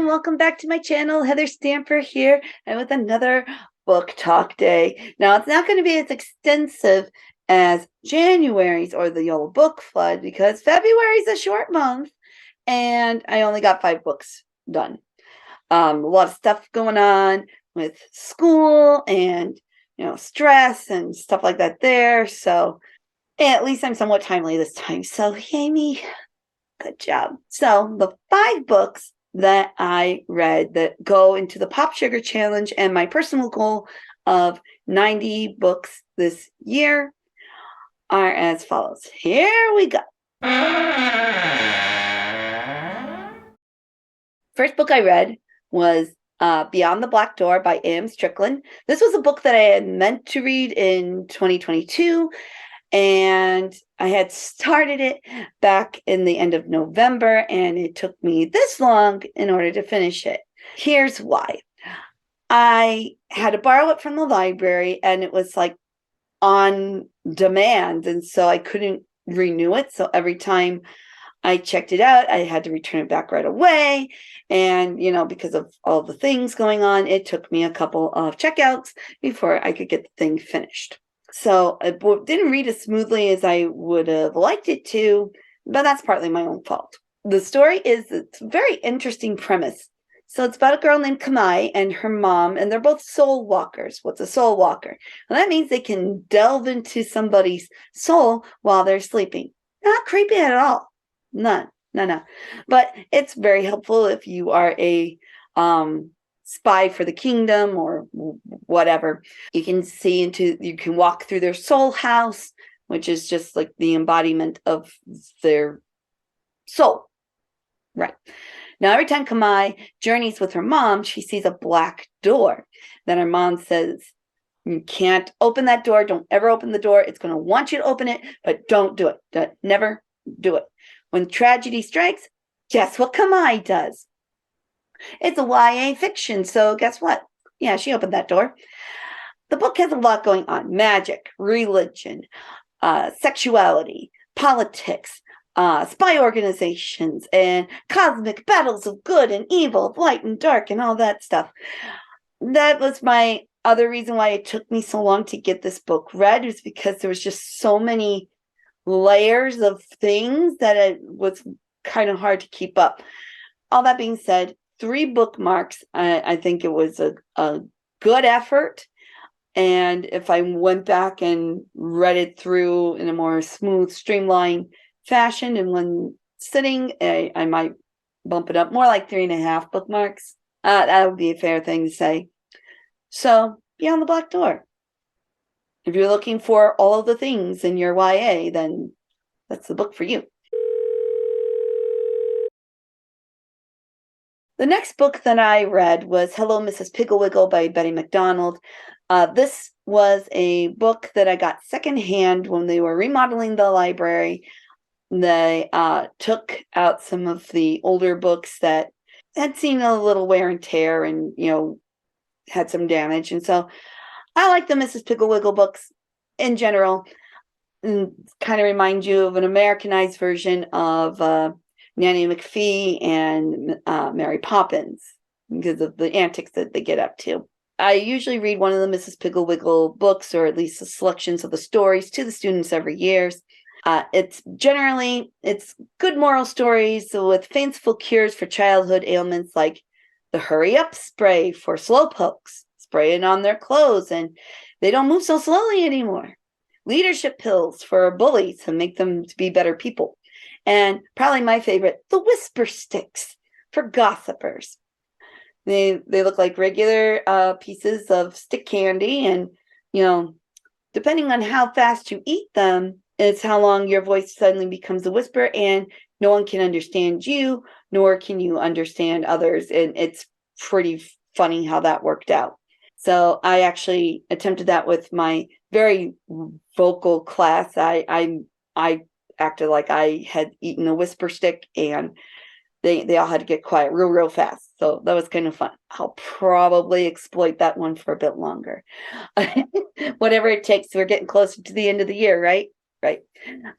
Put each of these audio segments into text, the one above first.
welcome back to my channel. Heather Stamper here, and with another book talk day. Now, it's not going to be as extensive as January's or the Yellow Book Flood because February is a short month, and I only got 5 books done. A lot of stuff going on with school and stress and stuff like that there. So at least I'm somewhat timely this time. So yay me. Good job. So the 5 books that I read that go into the Pop Sugar Challenge and my personal goal of 90 books this year are as follows. Here we go. First book I read was Beyond the Black Door by A.M. Strickland. This was a book that I had meant to read in 2022. And I had started it back in the end of November, and it took me this long in order to finish it. Here's why. I had to borrow it from the library, and it was like on demand, and so I couldn't renew it. So every time I checked it out, I had to return it back right away. And, because of all the things going on, it took me a couple of checkouts before I could get the thing finished. So it didn't read as smoothly as I would have liked it to, but that's partly my own fault. The story it's a very interesting premise. So it's about a girl named Kamai and her mom, and they're both soul walkers. What's a soul walker? Well, that means they can delve into somebody's soul while they're sleeping. Not creepy at all. None. No. But it's very helpful if you are a spy for the kingdom or whatever. You can walk through their soul house, which is just like the embodiment of their soul. Right. Now, every time Kamai journeys with her mom, she sees a black door. Then her mom says, you can't open that door. Don't ever open the door. It's going to want you to open it, but don't do it. Never do it. When tragedy strikes, guess what Kamai does? It's a YA fiction, so guess what? Yeah, she opened that door. The book has a lot going on. Magic, religion, sexuality, politics, spy organizations, and cosmic battles of good and evil, of light and dark, and all that stuff. That was my other reason why it took me so long to get this book read, was because there was just so many layers of things that it was kind of hard to keep up. All that being said, 3 bookmarks. I think it was a good effort. And if I went back and read it through in a more smooth, streamlined fashion in one sitting, I might bump it up more like 3.5 bookmarks. That would be a fair thing to say. So, Beyond the Black Door. If you're looking for all of the things in your YA, then that's the book for you. The next book that I read was Hello, Mrs. Pigglewiggle by Betty McDonald. This was a book that I got secondhand when they were remodeling the library. They took out some of the older books that had seen a little wear and tear and, had some damage. And so I like the Mrs. Pigglewiggle books in general. And kind of remind you of an Americanized version of Nanny McPhee and Mary Poppins because of the antics that they get up to. I usually read one of the Mrs. Pigglewiggle books, or at least the selections of the stories, to the students every year. It's good moral stories with fanciful cures for childhood ailments, like the hurry up spray for slowpokes, spray it on their clothes and they don't move so slowly anymore. Leadership pills for bullies to make them to be better people. And probably my favorite, the whisper sticks for gossipers. They look like regular pieces of stick candy, and depending on how fast you eat them, it's how long your voice suddenly becomes a whisper, and no one can understand you, nor can you understand others. And it's pretty funny how that worked out. So I actually attempted that with my very vocal class. I acted like I had eaten a whisper stick, and they all had to get quiet real fast. So that was kind of fun. I'll probably exploit that one for a bit longer. Whatever it takes. We're getting closer to the end of the year, right? Right.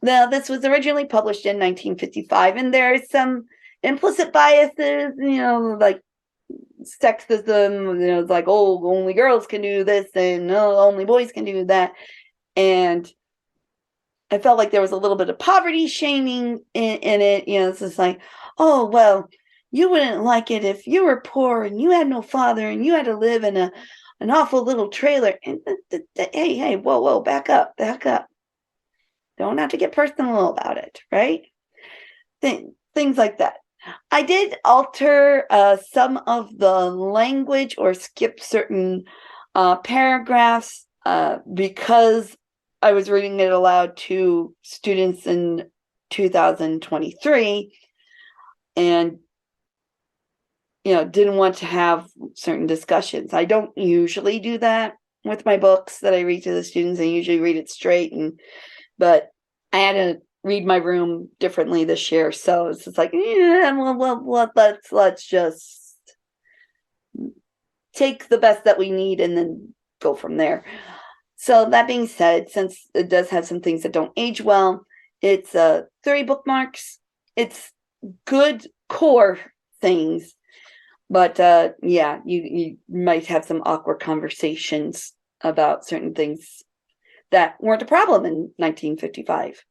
Now, this was originally published in 1955, and there's some implicit biases, like sexism, it's like, oh, only girls can do this and no, only boys can do that. And I felt like there was a little bit of poverty shaming in it. It's just like, oh, well, you wouldn't like it if you were poor and you had no father and you had to live in an awful little trailer. And hey, whoa, back up. Don't have to get personal about it, right? Things like that. I did alter some of the language or skip certain paragraphs because I was reading it aloud to students in 2023 and didn't want to have certain discussions. I don't usually do that with my books that I read to the students. I usually read it straight, but I had to read my room differently this year, so it's just like, let's just take the best that we need and then go from there. So that being said, since it does have some things that don't age well, it's 30 bookmarks. It's good core things, but you might have some awkward conversations about certain things that weren't a problem in 1955.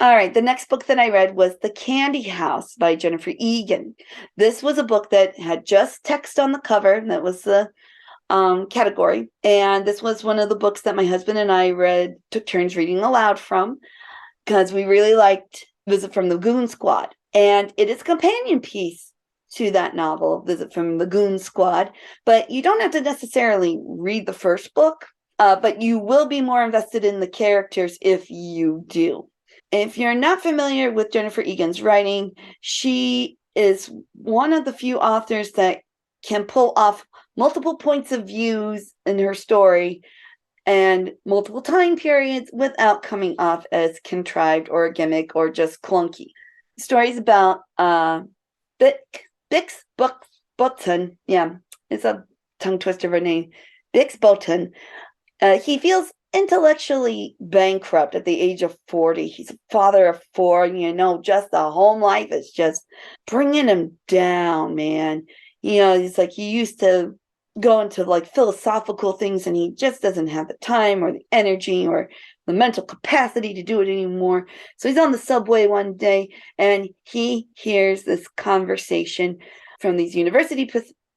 All right, the next book that I read was The Candy House by Jennifer Egan. This was a book that had just text on the cover. That was the category. And this was one of the books that my husband and I took turns reading aloud from, because we really liked Visit from the Goon Squad. And it is a companion piece to that novel, Visit from the Goon Squad. But you don't have to necessarily read the first book, but you will be more invested in the characters if you do. If you're not familiar with Jennifer Egan's writing, she is one of the few authors that can pull off multiple points of views in her story and multiple time periods without coming off as contrived or a gimmick or just clunky. The story's about Bix Bolton. Yeah, it's a tongue twister of a name. Bix Bolton. He feels intellectually bankrupt at the age of 40. He's a father of 4, just the home life is just bringing him down, man. It's like he used to go into like philosophical things and he just doesn't have the time or the energy or the mental capacity to do it anymore. So he's on the subway one day and he hears this conversation from these university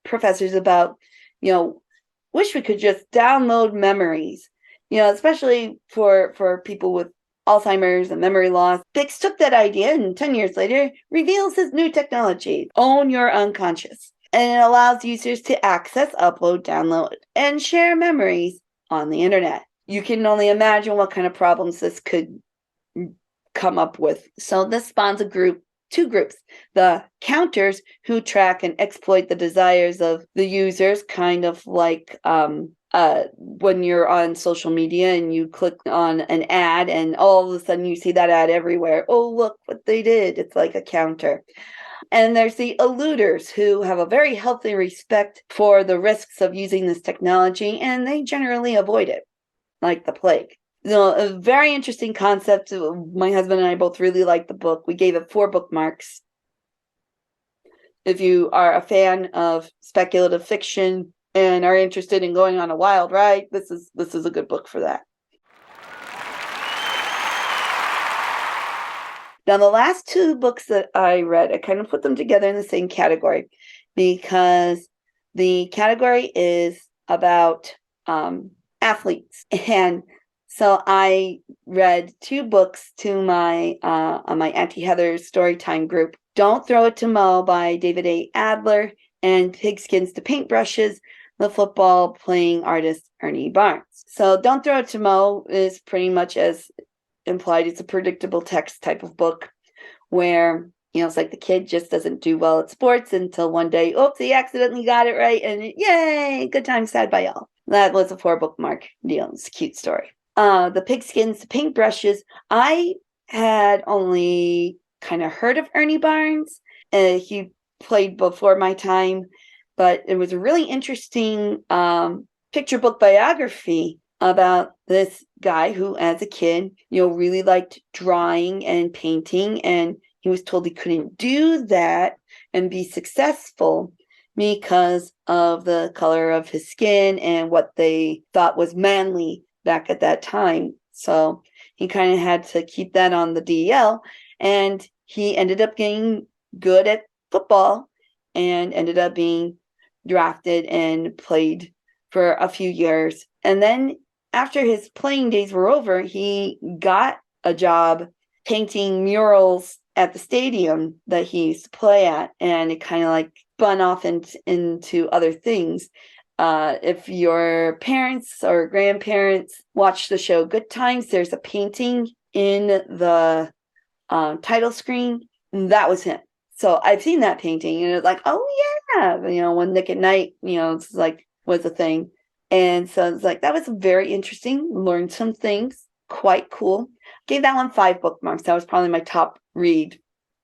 professors about, wish we could just download memories. Especially for people with Alzheimer's and memory loss. Bix took that idea and 10 years later reveals his new technology, Own Your Unconscious. And it allows users to access, upload, download, and share memories on the internet. You can only imagine what kind of problems this could come up with. So this spawns two groups. The counters, who track and exploit the desires of the users, kind of like when you're on social media and you click on an ad and all of a sudden you see that ad everywhere. Oh, look what they did. It's like a counter. And there's the eluders, who have a very healthy respect for the risks of using this technology, and they generally avoid it like the plague. A very interesting concept. My husband and I both really liked the book. We gave it 4 bookmarks. If you are a fan of speculative fiction and are interested in going on a wild ride, this is a good book for that. Now, the last 2 books that I read, I kind of put them together in the same category because the category is about athletes. And so I read 2 books to my on my Auntie Heather's Storytime group. Don't Throw It to Mo by David A. Adler and Pigskins to Paintbrushes, the football playing artist Ernie Barnes. So Don't Throw It to Mo is pretty much as implied. It's a predictable text type of book where, it's like the kid just doesn't do well at sports until one day, oops, he accidentally got it right. And yay, good times had by all. That was a 4 bookmark deal. It's a cute story. The Pigskins to Paintbrushes, I had only kind of heard of Ernie Barnes. He played before my time, but it was a really interesting picture book biography about this guy who, as a kid, really liked drawing and painting, and he was told he couldn't do that and be successful because of the color of his skin and what they thought was manly back at that time. So he kind of had to keep that on the DL, and he ended up getting good at football and ended up being drafted and played for a few years. And then after his playing days were over, he got a job painting murals at the stadium that he used to play at, and it kind of like spun off into other things. If your parents or grandparents watch the show Good Times, there's a painting in the title screen. That was him. So I've seen that painting, and it's like, oh yeah, when Nick at Night, it's like was a thing. And so it's like, that was very interesting. Learned some things. Quite cool. Gave that one 5 bookmarks. That was probably my top read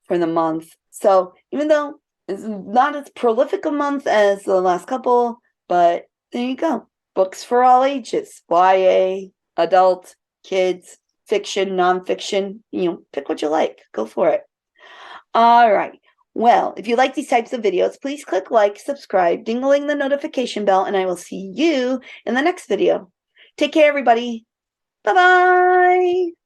for the month. So even though it's not as prolific a month as the last couple, but there you go. Books for all ages. YA, adult, kids, fiction, nonfiction. Pick what you like. Go for it. All right. Well, if you like these types of videos, please click like, subscribe, dingling the notification bell, and I will see you in the next video. Take care, everybody. Bye-bye.